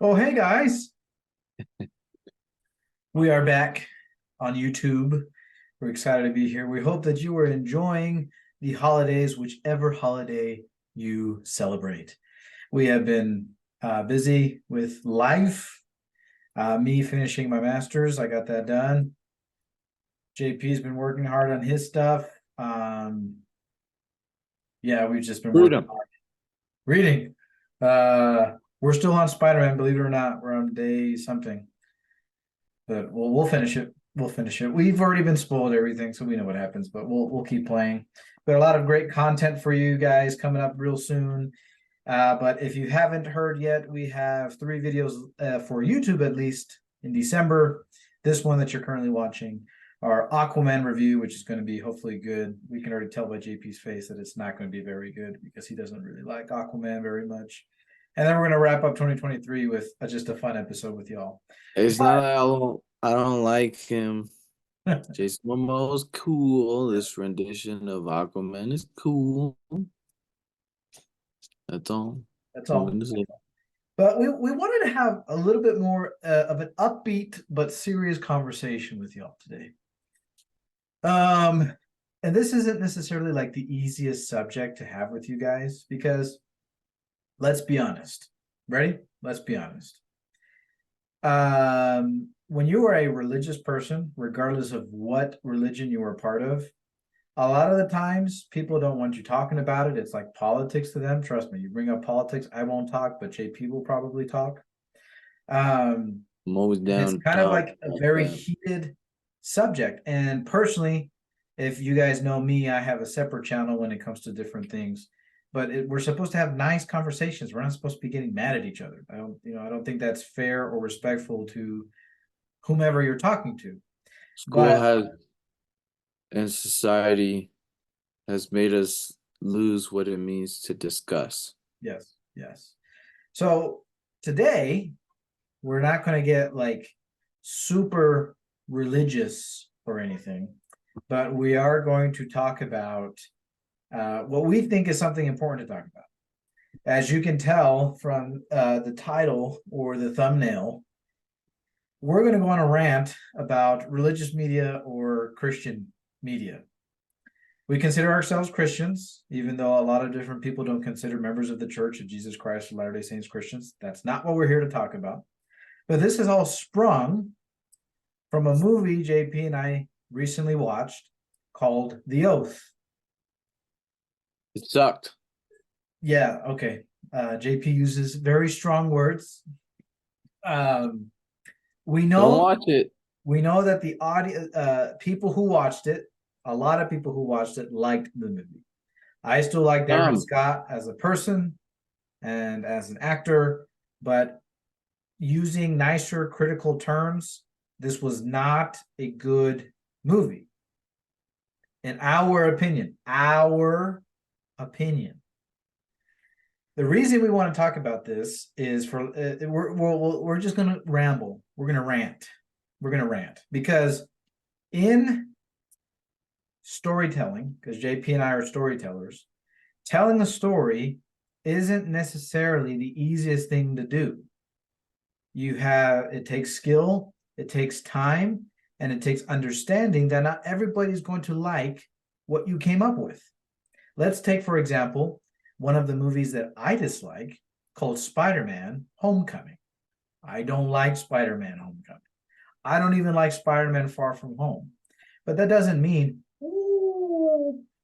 Oh, hey guys. We are back on YouTube. We're excited to be here. We hope that you are enjoying the holidays, whichever holiday you celebrate. We have been busy with life. Me finishing my master's, I got that done. JP's been working hard on his stuff. Yeah, we've just been working Freedom. hard. Reading. We're still on Spider-Man, believe it or not. We're on day something. But we'll finish it. We'll finish it. We've already been spoiled everything, so we know what happens. But we'll keep playing. But a lot of great content for you guys coming up real soon. But if you haven't heard yet, we have 3 videos for YouTube at least in December. This one that you're currently watching, our Aquaman review, which is going to be hopefully good. We can already tell by JP's face that it's not going to be very good because he doesn't really like Aquaman very much. And then we're going to wrap up 2023 with just a fun episode with y'all. It's not that I don't like him. Jason Momoa's cool. This rendition of Aquaman is cool. That's all. That's I'm all. gonna say. But we wanted to have a little bit more of an upbeat but serious conversation with y'all today. And this isn't necessarily like the easiest subject to have with you guys because let's be honest. Ready? Let's be honest. When you are a religious person, regardless of what religion you are part of, a lot of the times people don't want you talking about it. It's like politics to them. Trust me, you bring up politics, I won't talk, but JP will probably talk. Um, I'm always and it's down to kind of talk like a about very that. heated subject. And personally, if you guys know me, I have a separate channel when it comes to different things. But we're supposed to have nice conversations. We're not supposed to be getting mad at each other. I don't think that's fair or respectful to whomever you're talking to. School But has and society has made us lose what it means to discuss. yes, yes. So today we're not going to get like super religious or anything, but we are going to talk about what we think is something important to talk about. As you can tell from the title or the thumbnail, we're going to go on a rant about religious media or Christian media. We consider ourselves Christians, even though a lot of different people don't consider members of the Church of Jesus Christ of Latter-day Saints Christians. That's not what we're here to talk about. But this has all sprung from a movie JP and I recently watched called The Oath. It sucked. Yeah, okay. JP uses very strong words. Um, we Don't know watch it. we know that the audio people who watched it, a lot of people who watched it liked the movie. I still like Darren Dumb. Scott as a person and as an actor, but using nicer critical terms, this was not a good movie. In our opinion, The reason we want to talk about this is for we're just going to ramble. We're going to rant. We're going to rant because in storytelling, because JP and I are storytellers, telling a story isn't necessarily the easiest thing to do. It takes skill, it takes time, and it takes understanding that not everybody's going to like what you came up with. Let's take, for example, one of the movies that I dislike called Spider-Man Homecoming. I don't like Spider-Man Homecoming. I don't even like Spider-Man Far From Home. But that doesn't mean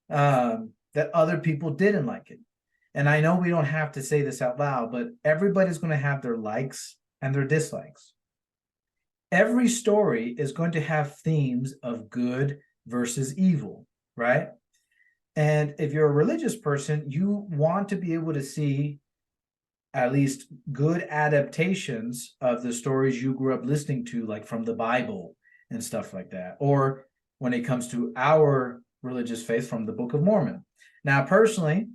that other people didn't like it. And I know we don't have to say this out loud, but everybody's going to have their likes and their dislikes. Every story is going to have themes of good versus evil, right? And if you're a religious person, you want to be able to see at least good adaptations of the stories you grew up listening to, like from the Bible and stuff like that. Or when it comes to our religious faith, from the Book of Mormon. Now, personally,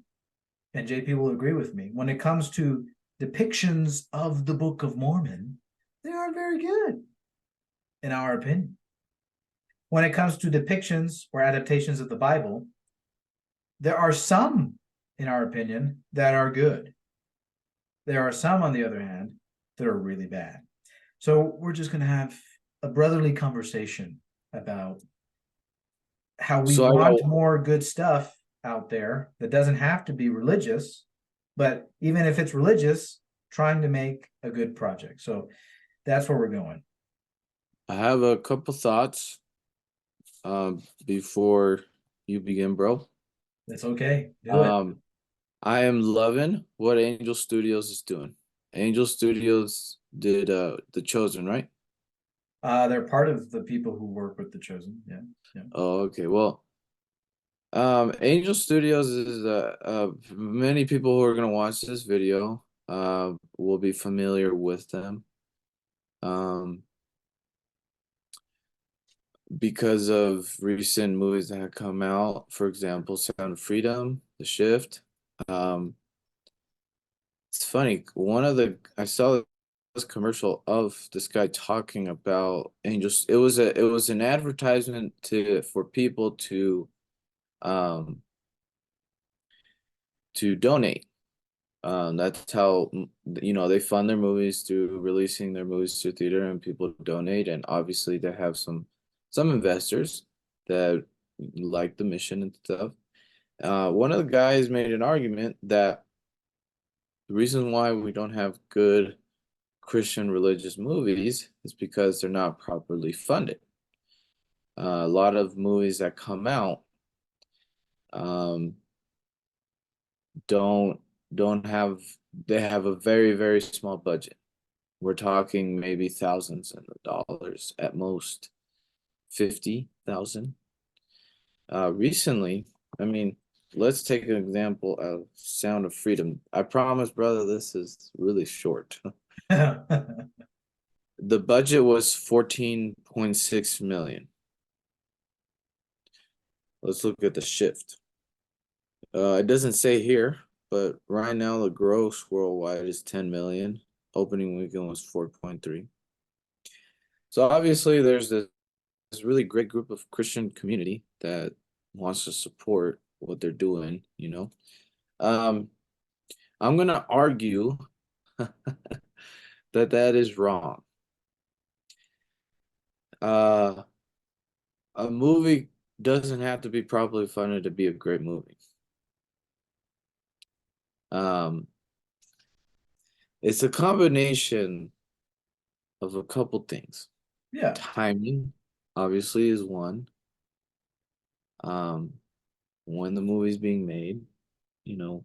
and JP will agree with me, when it comes to depictions of the Book of Mormon, they are very good, in our opinion. When it comes to depictions or adaptations of the Bible, there are some, in our opinion, that are good. There are some, on the other hand, that are really bad. So we're just gonna have a brotherly conversation about how we So I want got more good stuff out there that doesn't have to be religious, but even if it's religious, trying to make a good project. So that's where we're going. I have a couple thoughts before you begin, bro. It's okay. Do it. Um, I am loving what Angel Studios is doing. Angel Studios did The Chosen, right? They're part of the people who work with the chosen. Yeah. Yeah. Oh, okay. Well, Angel Studios is many people who are gonna watch this video will be familiar with them. Um, because of recent movies that have come out, for example, Sound of Freedom, The Shift. Um, it's funny. I saw this commercial of this guy talking about Angels. It was an advertisement for people um to donate. That's how they fund their movies through releasing their movies to theater, and people donate. And obviously, they have some investors that like the mission and stuff. One of the guys made an argument that the reason why we don't have good Christian religious movies is because they're not properly funded. A lot of movies that come out um, don't don't have they have a very, very small budget. We're talking maybe thousands of dollars at most, 50,000. Recently, I mean, let's take an example of Sound of Freedom. I promise, brother, this is really short. The budget was 14.6 million. Let's look at The Shift. It doesn't say here, but right now the gross worldwide is 10 million. Opening weekend was 4.3. So obviously there's this really great group of Christian community that wants to support what they're doing. Um, I'm gonna argue that is wrong. Uh, a movie doesn't have to be properly funded to be a great movie. Um, it's a combination of a couple things. Yeah. Timing, obviously, is one. Um, when the movie's being made, you know,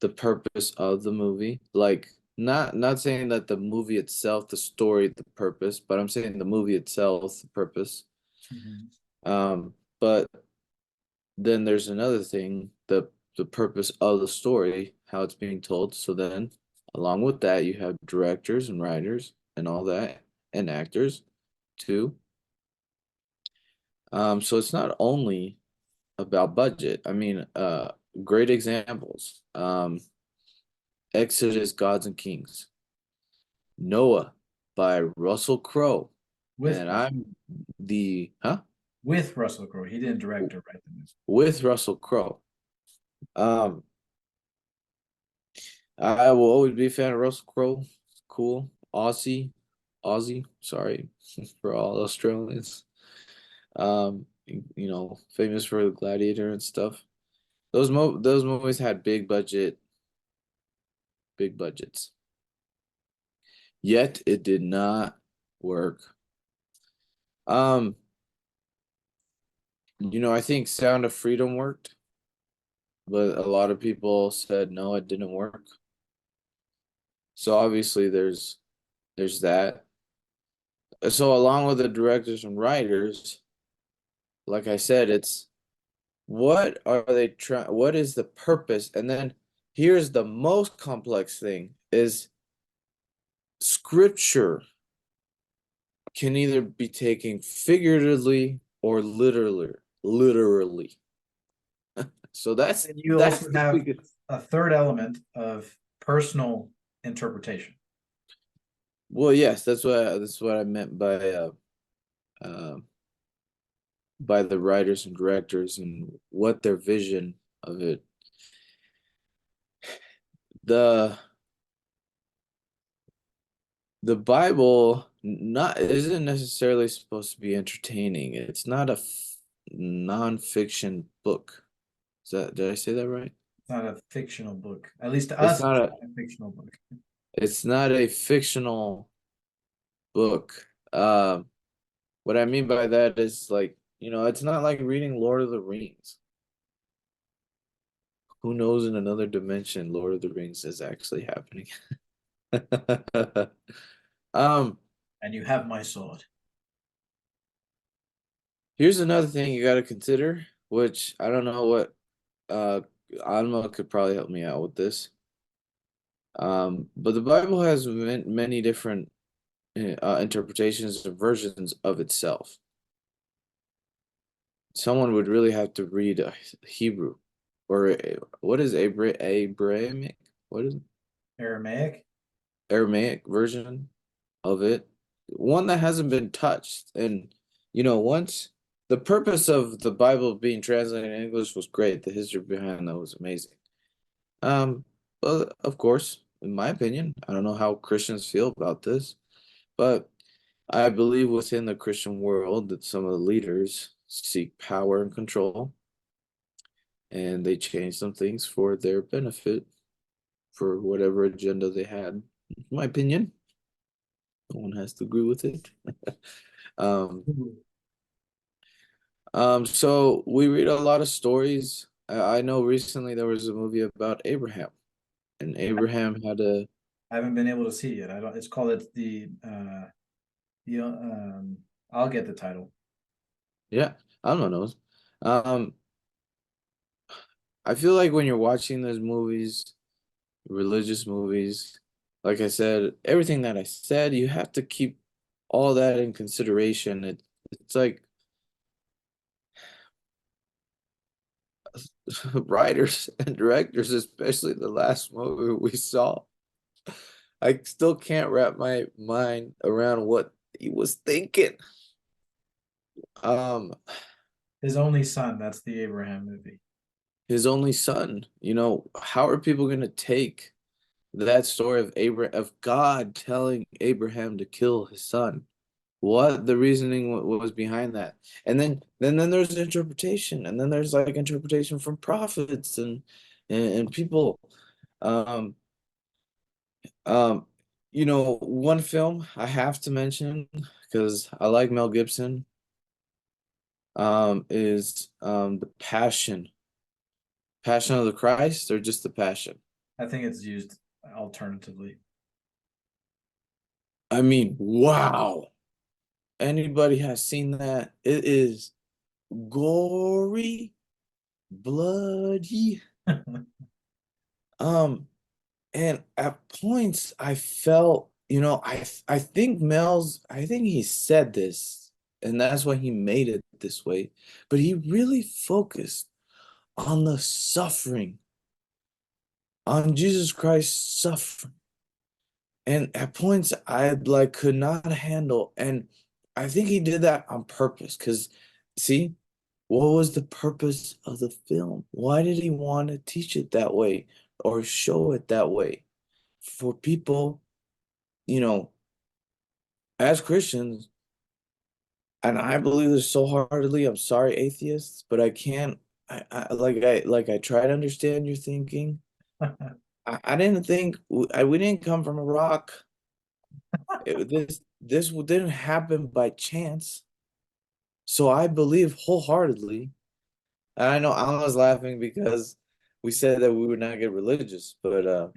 the purpose of the movie. Like, not saying that the movie itself, the story, the purpose, but I'm saying the movie itself, the purpose. Mhm. But then there's another thing, the purpose of the story, how it's being told. So then, along with that, you have directors and writers and all that, and actors too. So it's not only about budget. I mean, great examples. Exodus, Gods and Kings. Noah by Russell Crowe. With And Russell, I'm the huh? with Russell Crowe. He didn't direct or write the movie. With Russell Crowe. Um, I will always be a fan of Russell Crowe. Cool. Aussie, sorry for all Australians. Famous for the Gladiator and stuff. Those movies had big budgets. Yet it did not work. Um, I think Sound of Freedom worked, but a lot of people said no, it didn't work. So obviously there's that. So along with the directors and writers, like I said, it's what are they trying, what is the purpose? And then here's the most complex thing is scripture can either be taken figuratively or literally. So that's And you that's also the have biggest. a third element of personal interpretation. Well, yes, that's what I meant uh by the writers and directors and what their vision of it. The the Bible not isn't necessarily supposed to be entertaining. It's not a non-fiction book. Did I say that right? It's not a fictional book. At least to It's us, not it's a not a fictional book. it's not a fictional book. What I mean by that is like, it's not like reading Lord of the Rings. Who knows in another dimension Lord of the Rings is actually happening. Um, And you have my sword. Here's another thing you got to consider, which I don't know what Alma could probably help me out with this. But the Bible has many different interpretations and versions of itself. Someone would really have to read Hebrew or what is Abrahamic? What is it? Aramaic. Aramaic version of it, one that hasn't been touched. And once the purpose of the Bible being translated in English was great, the history behind that was amazing. Well, of course, in my opinion, I don't know how Christians feel about this, but I believe within the Christian world that some of the leaders seek power and control, and they change some things for their benefit, for whatever agenda they had. In my opinion, no one has to agree with it. Um, so we read a lot of stories. I know recently there was a movie about Abraham, and Abraham had a I haven't been able to see it. I don't. It's called the I'll get the title. yeah, I don't know. Um, I feel like when you're watching those movies, religious movies, like I said, everything that I said, you have to keep all that in consideration. It's like writers and directors, especially the last movie we saw. I still can't wrap my mind around what he was thinking. Um, His only son. That's the Abraham movie. his only son, how are people going to take that story of Abraham, of God telling Abraham to kill his son? What the reasoning was behind that? And then there's interpretation, and then there's like interpretation from prophets and people. Um, um, one film I have to mention because I like Mel Gibson, is the Passion of the Christ, or just the Passion. I think it's used alternatively. I mean, wow. Anybody has seen that? It is gory, bloody. Um, and at points I felt, I think he said this, and that's why he made it this way, but he really focused on the suffering, on Jesus Christ's suffering. And at points I like could not handle. And I think he did that on purpose. Because see, what was the purpose of the film? Why did he want to teach it that way or show it that way? For people, you know, as Christians, and I believe this so heartedly, I'm sorry, atheists, but I can't I try to understand your thinking. I didn't think we didn't come from a rock. This didn't happen by chance. So I believe wholeheartedly. And I know I was laughing because we said that we would not get religious, but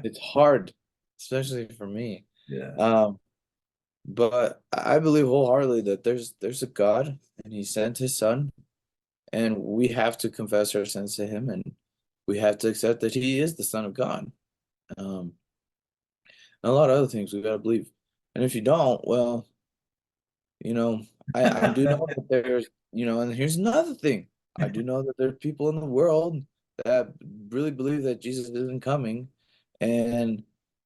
it's hard, especially for me. Yeah. Um, but I believe wholeheartedly that there's a God and He sent His Son, and we have to confess our sins to Him, and we have to accept that He is the Son of God. Um, and a lot of other things we gotta believe. And if you don't, well, You know, I do know that there's, and here's another thing. I do know that there are people in the world that really believe that Jesus isn't coming, and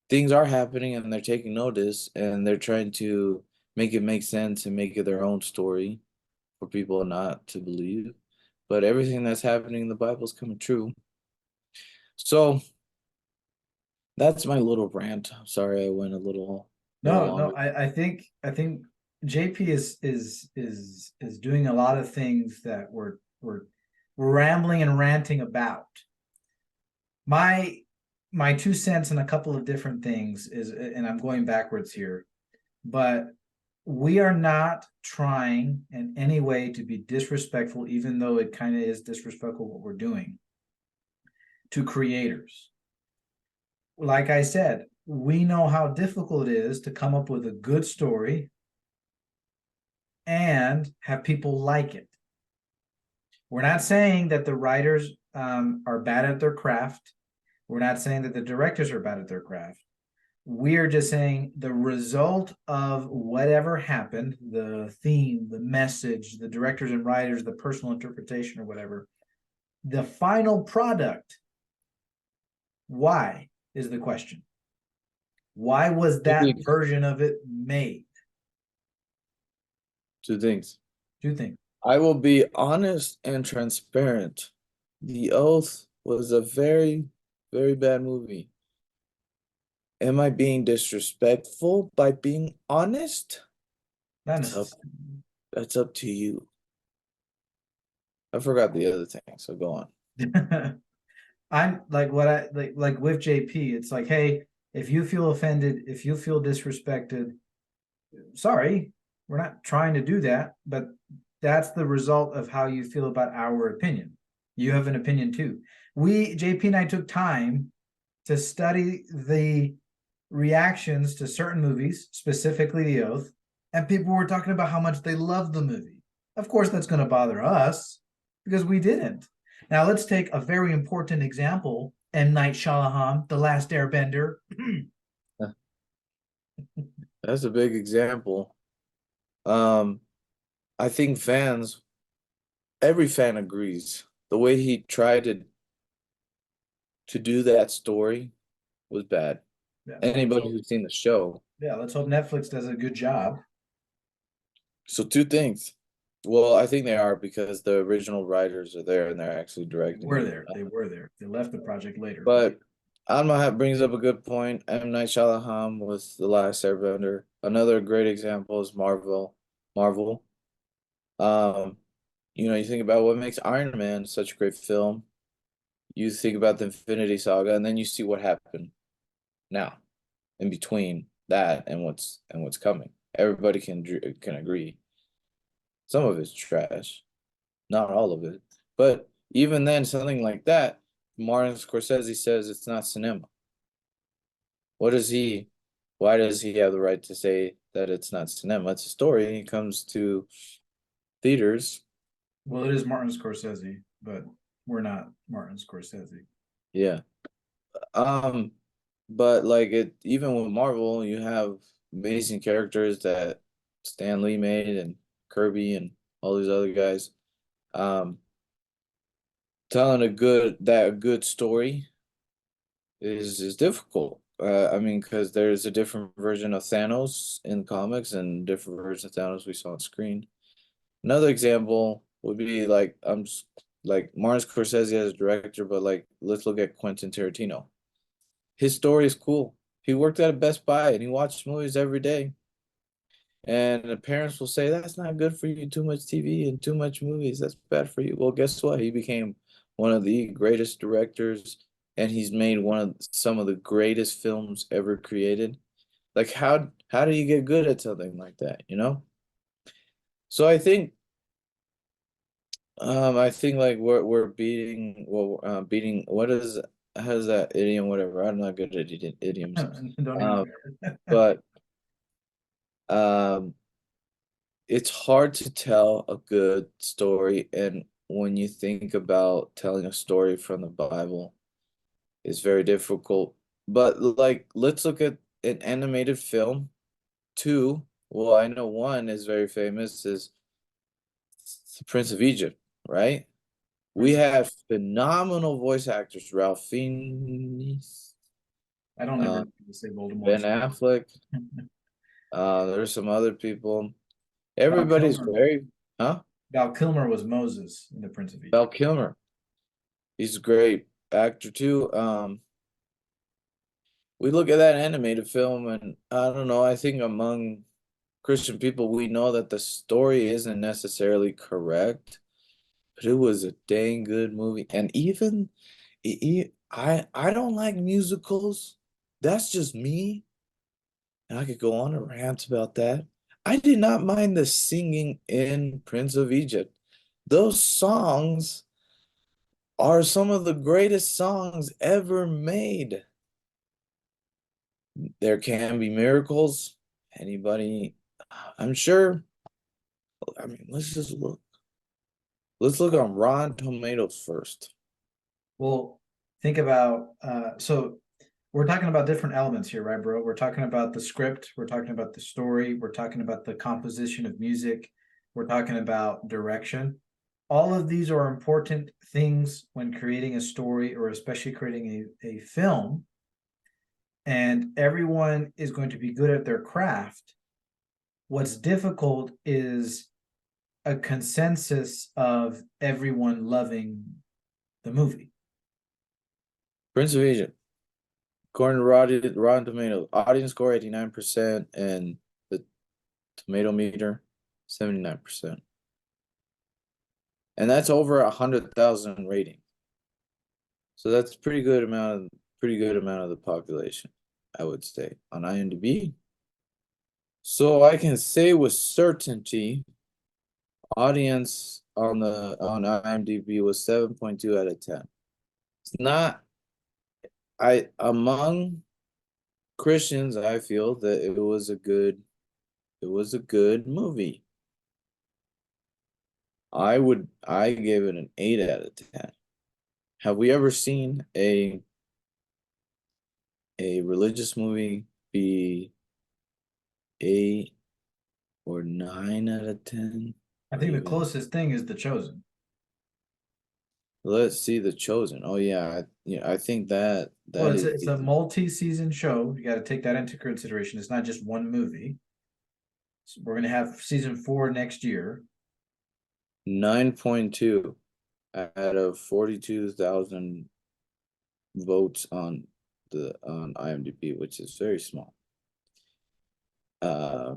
things are happening and they're taking notice and they're trying to make it make sense and make it their own story for people not to believe. But everything that's happening in the Bible is coming true. So That's my little rant. I'm sorry I went a little No, no, longer. I think JP is doing a lot of things that we're rambling and ranting about. My my 2 cents in a couple of different things is, and I'm going backwards here, but we are not trying in any way to be disrespectful, even though it kind of is disrespectful what we're doing to creators. Like I said, we know how difficult it is to come up with a good story and have people like it. We're not saying that the writers are bad at their craft. We're not saying that the directors are bad at their craft. We're just saying the result of whatever happened, the theme, the message, the directors and writers, the personal interpretation or whatever, the final product, why is the question? Why was Two that things. version of it made? Two things. Do you think? I will be honest and transparent. The Oath was a very, very bad movie. Am I being disrespectful by being honest? Not That's up. necessarily. That's up to you. I forgot the other thing, so go on. I'm like what I like with JP. It's like, hey, if you feel offended, if you feel disrespected, sorry, we're not trying to do that, but that's the result of how you feel about our opinion. You have an opinion too. We, JP and I, took time to study the reactions to certain movies, specifically The Oath, and people were talking about how much they loved the movie. Of course, that's going to bother us because we didn't. Now, let's take a very important example: M. Night Shyamalan, The Last Airbender. That's a big example. Um, I think every fan agrees. The way he tried to do that story was bad. Yeah, Anybody who's seen the show. yeah, let's hope Netflix does a good job. So two things. Well, I think they are because the original writers are there and they're actually directing Were it. there? They were there. They left the project later. But Alma brings up a good point. M. Night Shyamalan was The Last Airbender. Another great example is Marvel. Um, you think about what makes Iron Man such a great film. You think about the Infinity Saga, and then you see what happened now in between that and what's coming. Everybody can agree. Some of it's trash, not all of it. But even then, something like that, Martin Scorsese says it's not cinema. What does he? Why does he have the right to say that it's not cinema? It's a story. It comes to theaters. Well, it is Martin Scorsese, but we're not Martin Scorsese. Yeah. Um, but like even with Marvel, you have amazing characters that Stan Lee made and Kirby and all these other guys. Um, telling a good story is difficult. I mean, because there's a different version of Thanos in comics and different version of Thanos we saw on screen. Another example would be like like Martin Scorsese as a director, but like let's look at Quentin Tarantino. His story is cool. He worked at a Best Buy and he watched movies every day. And the parents will say, that's not good for you, too much TV and too much movies. That's bad for you. Well, guess what? He became one of the greatest directors and he's made one of some of the greatest films ever created. Like how do you get good at something like that? So I think like we're beating what is how's that idiom, whatever. I'm not good at idioms. Don't even Um, but um it's hard to tell a good story, and when you think about telling a story from the Bible, it's very difficult. But like, let's look at an animated film. Two, well, I know one is very famous, is The Prince of Egypt, right? We Prince. have phenomenal voice actors, Ralph Fiennes, I don't ever uh, need to say Voldemort. Ben Affleck. There's some other people. Val Everybody's Kilmer. very, huh? Val Kilmer was Moses in The Prince of Val Egypt. Kilmer. He's a great actor too. we look at that animated film, and I don't know, I think among Christian people, we know that the story isn't necessarily correct, but it was a dang good movie. And even I don't like musicals. That's just me. And I could go on a rant about that. I did not mind the singing in Prince of Egypt. Those songs are some of the greatest songs ever made. There can be miracles. Anybody, I'm sure. I mean, let's just look. Let's look on Rotten Tomatoes first. Well, think about so we're talking about different elements here, right, bro? We're talking about the script, we're talking about the story, we're talking about the composition of music, we're talking about direction. All of these are important things when creating a story or especially creating a film. And everyone is going to be good at their craft. What's difficult is a consensus of everyone loving the movie. Prince of Egypt. According to Rotten Tomatoes, audience score 89% and the tomato meter 79%. And that's over 100,000 ratings. So that's pretty good amount of the population, I would say, on IMDb. So I can say with certainty, audience on IMDb was 7.2 out of 10. It's not I among Christians, I feel that it was a good movie. I gave it an 8 out of 10. Have we ever seen a religious movie be 8 or 9 out of 10? I Or think the even closest thing is The Chosen. let's see The Chosen. Oh yeah, I think that Well, that is it's a multi-season show. You got to take that into consideration. It's not just one movie. So we're gonna have season 4 next year. 9.2 out of 42,000 votes on IMDb, which is very small. Uh,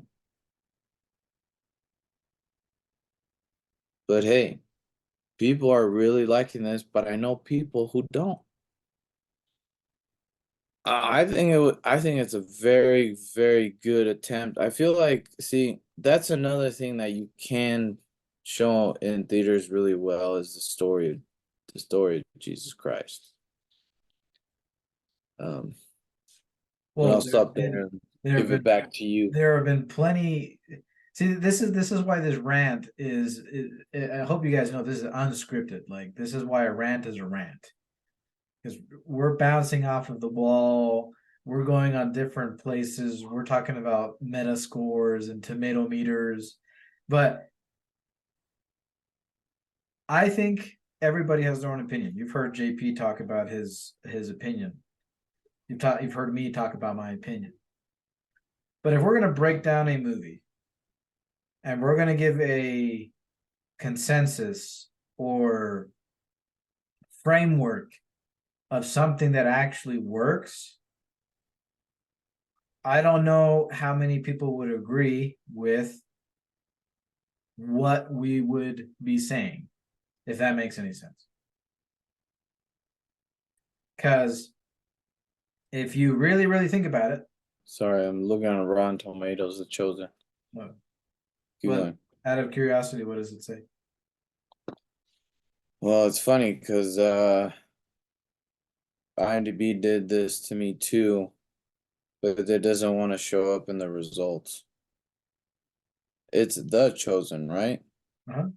but hey, people are really liking this, but I know people who don't. I think it's a very, very good attempt. I feel like, see, that's another thing that you can show in theaters really well is the story of Jesus Christ. Um, but Well, I'll stop there and there have give it been back to you. there have been plenty. See, this is why this rant I hope you guys know this is unscripted. Like this is why a rant is a rant because we're bouncing off of the wall. We're going on different places. We're talking about meta scores and tomato meters, but I think everybody has their own opinion. You've heard JP talk about his opinion. You've heard me talk about my opinion. But if we're gonna break down a movie and we're gonna give a consensus or framework of something that actually works, I don't know how many people would agree with what we would be saying, if that makes any sense. Because if you really, really think about it, Sorry, I'm looking on Rotten Tomatoes, The Chosen. well, Keep but going. out of curiosity, what does it say? Well, it's funny because IMDb did this to me too, but it doesn't want to show up in the results. It's The Chosen, right? Uh-huh.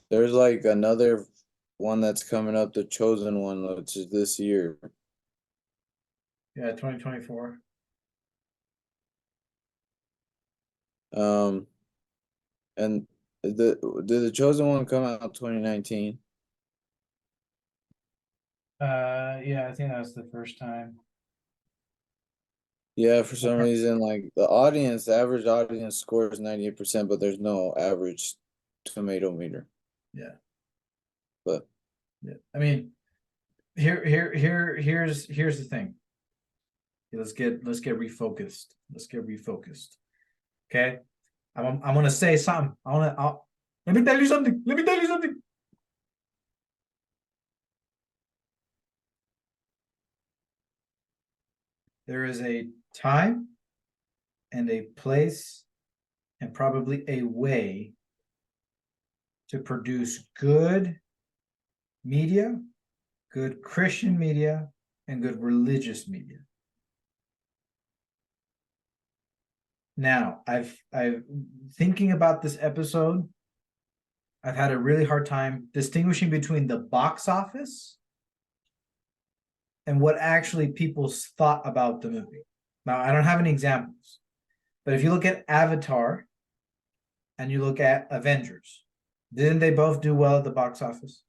There's like another one that's coming up, The Chosen one, which is this year. Yeah, 2024. Um, and did the Chosen one come out 2019? Yeah, I think that was the first time. Yeah, for some reason, like the average audience score is 98%, but there's no average tomato meter. Yeah. But Yeah. I mean, here's the thing. Let's get refocused. Let's get refocused. Okay. I'm gonna say something. Let me tell you something. Let me tell you something. There is a time and a place and probably a way to produce good media, good Christian media, and good religious media. Now, I've thinking about this episode, I've had a really hard time distinguishing between the box office and what actually people thought about the movie. Now, I don't have any examples, but if you look at Avatar and you look at Avengers, didn't they both do well at the box office?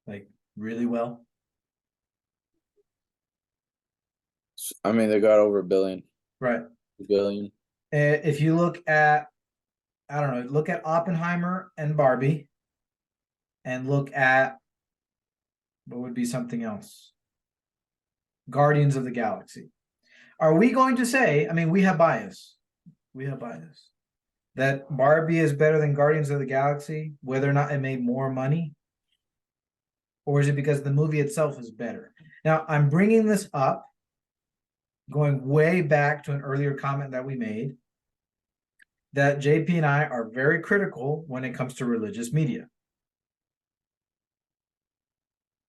Like really well? I mean, they got over a billion. Right. Billion. If you look at, I don't know, look at Oppenheimer and Barbie, and look at what would be something else? Guardians of the Galaxy. Are we going to say, I mean, we have bias. We have bias. That Barbie is better than Guardians of the Galaxy, whether or not it made more money? Or is it because the movie itself is better? Now, I'm bringing this up, going way back to an earlier comment that we made, that JP and I are very critical when it comes to religious media.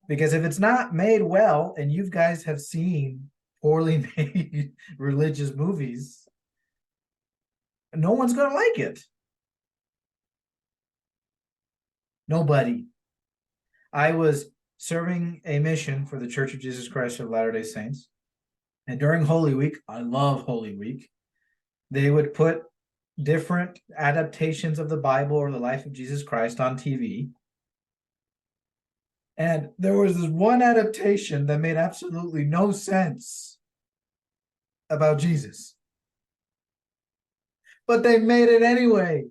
Because if it's not made well, and you guys have seen poorly made religious movies, no one's going to like it. Nobody. I was serving a mission for the Church of Jesus Christ of Latter-day Saints. And during Holy Week, I love Holy Week, they would put different adaptations of the Bible or the life of Jesus Christ on TV. And there was this one adaptation that made absolutely no sense about Jesus. But they made it anyway.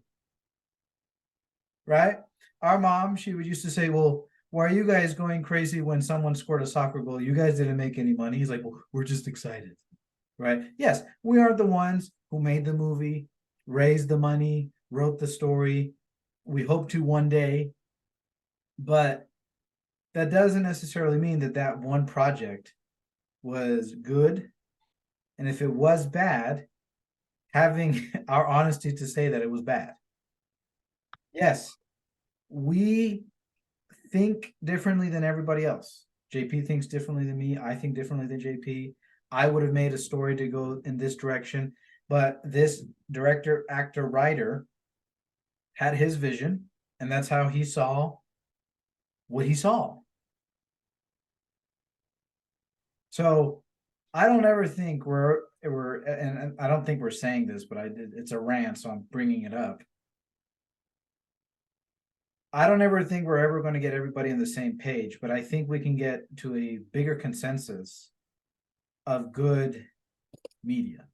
Right? Our mom, she would used to say, well, why are you guys going crazy when someone scored a soccer goal? You guys didn't make any money. He's like, well, we're just excited. Right? Yes, we are the ones who made the movie, raised the money, wrote the story. We hope to one day. But that doesn't necessarily mean that that one project was good. And if it was bad, having our honesty to say that it was bad. Yes, we think differently than everybody else. JP thinks differently than me. I think differently than JP. I would have made a story to go in this direction, but this director, actor, writer had his vision, and that's how he saw what he saw. So I don't ever think and I don't think we're saying this, but it's a rant, so I'm bringing it up. I don't ever think we're ever going to get everybody on the same page, but I think we can get to a bigger consensus of good media.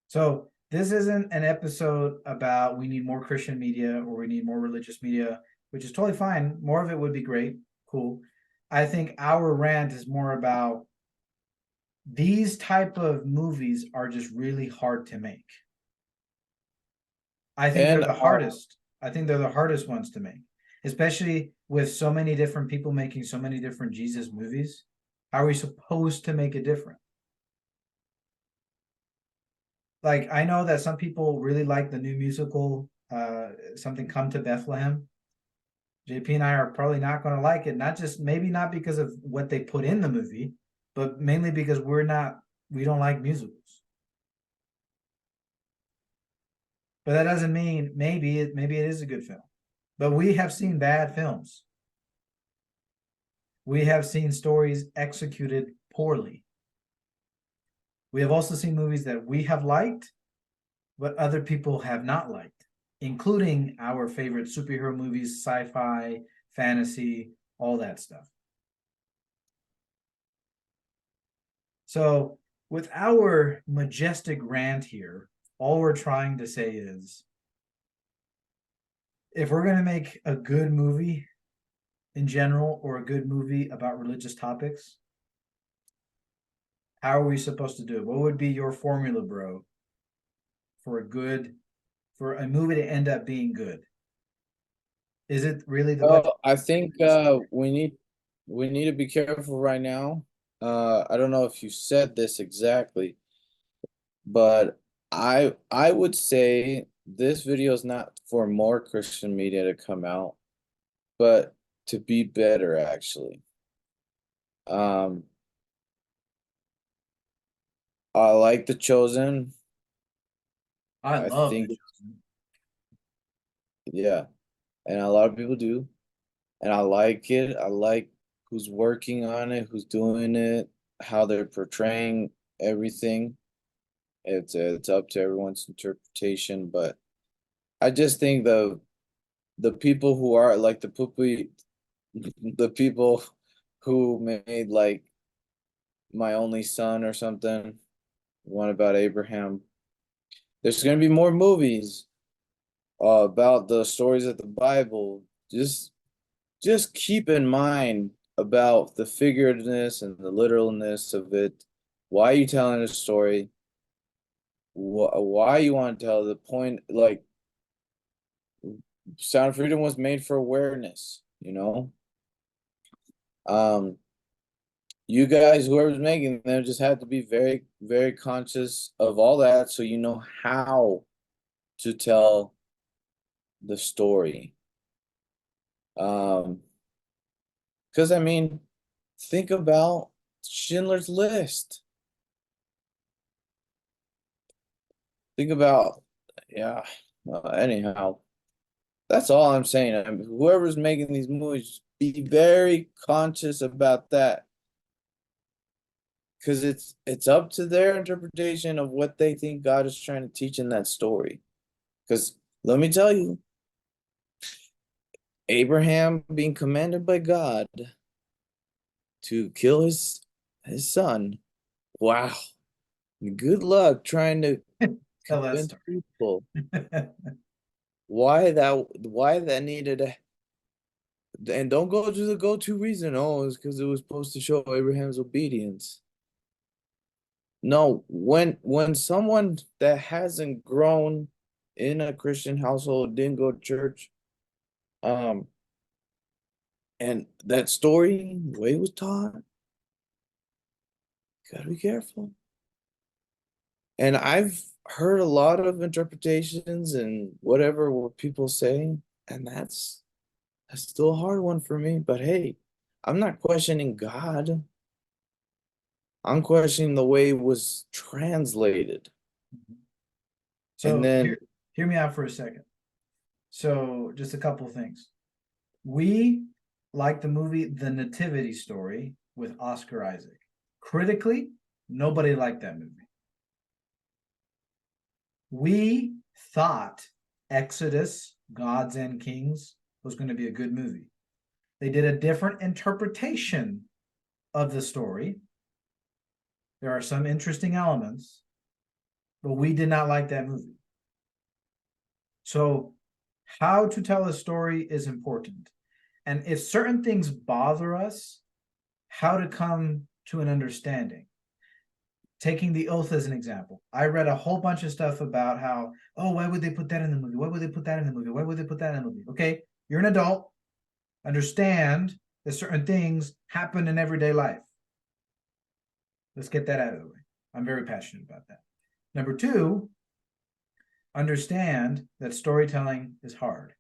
So this isn't an episode about we need more Christian media or we need more religious media, which is totally fine. More of it would be great. Cool. I think our rant is more about these type of movies are just really hard to make. I think they're the hardest. I think they're the hardest ones to make, especially with so many different people making so many different Jesus movies. How are we supposed to make it different? Like, I know that some people really like the new musical, something Come to Bethlehem. JP and I are probably not going to like it, maybe not because of what they put in the movie, but mainly because we don't like musicals. But that doesn't mean maybe it is a good film. But we have seen bad films. We have seen stories executed poorly. We have also seen movies that we have liked, but other people have not liked, including our favorite superhero movies, sci-fi, fantasy, all that stuff. So with our majestic rant here, all we're trying to say is if we're gonna make a good movie in general or a good movie about religious topics, how are we supposed to do it? What would be your formula, bro, for a good for a movie to end up being good? Is it really the what? Well, I think we need to be careful right now. I don't know if you said this exactly, but I would say this video is not for more Christian media to come out, but to be better actually. Um, I like The Chosen. I I love think The Chosen. yeah, and a lot of people do, and I like it. I like who's working on it, who's doing it, how they're portraying everything. It's up to everyone's interpretation, but I just think the people who are like the poopy, the people who made like My Only Son or something, one about Abraham. There's gonna be more movies about the stories of the Bible. Just keep in mind about the figurateness and the literalness of it. Why are you telling a story? Why you want to tell the point? Like Sound of Freedom was made for awareness, you know. Um, you guys, whoever's making them, just have to be very, very conscious of all that, so you know how to tell the story. Um, because I mean, think about Schindler's List. Think about, yeah. Anyhow, that's all I'm saying. I mean, whoever's making these movies, be very conscious about that, because it's up to their interpretation of what they think God is trying to teach in that story. Because let me tell you, Abraham being commanded by God to kill his son. Wow. Good luck trying to Tell that convince story. people why that needed a, and don't go to the go-to reason. Oh, it's because it was supposed to show Abraham's obedience. No, when someone that hasn't grown in a Christian household, didn't go to church, um, and that story, the way it was taught, gotta be careful. And I've heard a lot of interpretations and whatever what people say, and that's still a hard one for me. But hey, I'm not questioning God. I'm questioning the way it was translated. And So then hear me out for a second. So just a couple of things. We like the movie The Nativity Story with Oscar Isaac. Critically, nobody liked that movie. We thought Exodus, Gods and Kings was going to be a good movie. They did a different interpretation of the story. There are some interesting elements, but we did not like that movie. So, how to tell a story is important. And if certain things bother us, how to come to an understanding. Taking the oath as an example, I read a whole bunch of stuff about how, oh, why would they put that in the movie? Why would they put that in the movie? Why would they put that in the movie? Okay, you're an adult, understand that certain things happen in everyday life. Let's get that out of the way. I'm very passionate about that. Number two, understand that storytelling is hard.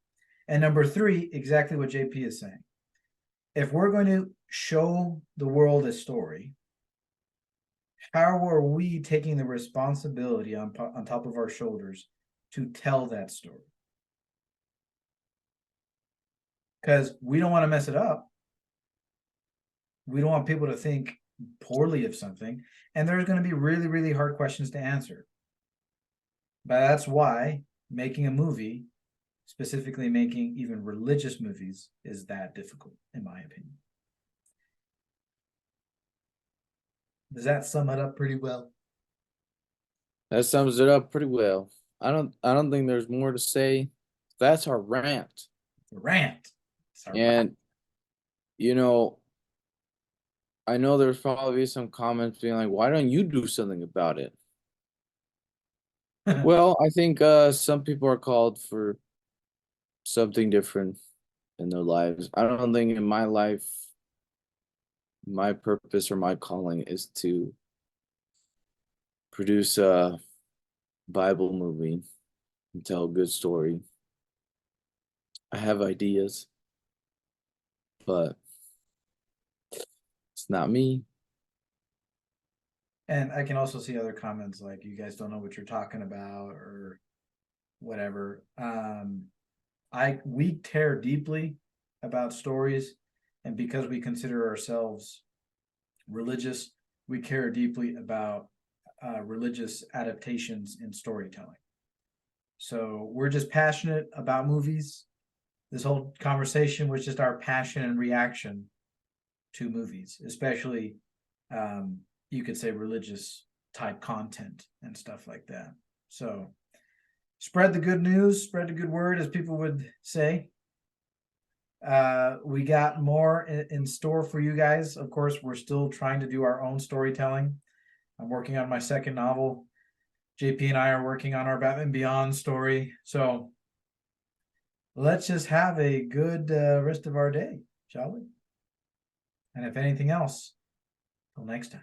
And number three, exactly what JP is saying. If we're going to show the world a story, how are we taking the responsibility on top of our shoulders to tell that story? Because we don't want to mess it up. We don't want people to think poorly of something. And there's going to be really, really hard questions to answer. But that's why making a movie, specifically making even religious movies, is that difficult, in my opinion. Does that sum it up pretty well? that sums it up pretty well. I don't think there's more to say. That's our rant. The rant. It's our And you know, I know there's probably some comments being like, why don't you do something about it? rant. Well, I think some people are called for something different in their lives. I don't think in my life, my purpose or my calling is to produce a Bible movie and tell a good story. I have ideas, but it's not me. And I can also see other comments like you guys don't know what you're talking about or whatever. We care deeply about stories, and because we consider ourselves religious, we care deeply about religious adaptations in storytelling. So we're just passionate about movies. This whole conversation was just our passion and reaction to movies, especially you could say religious type content and stuff like that. So spread the good news, spread the good word, as people would say. We got more in store for you guys. Of course, we're still trying to do our own storytelling. I'm working on my second novel. JP and I are working on our Batman Beyond story. So let's just have a good rest of our day, shall we? And if anything else, till next time.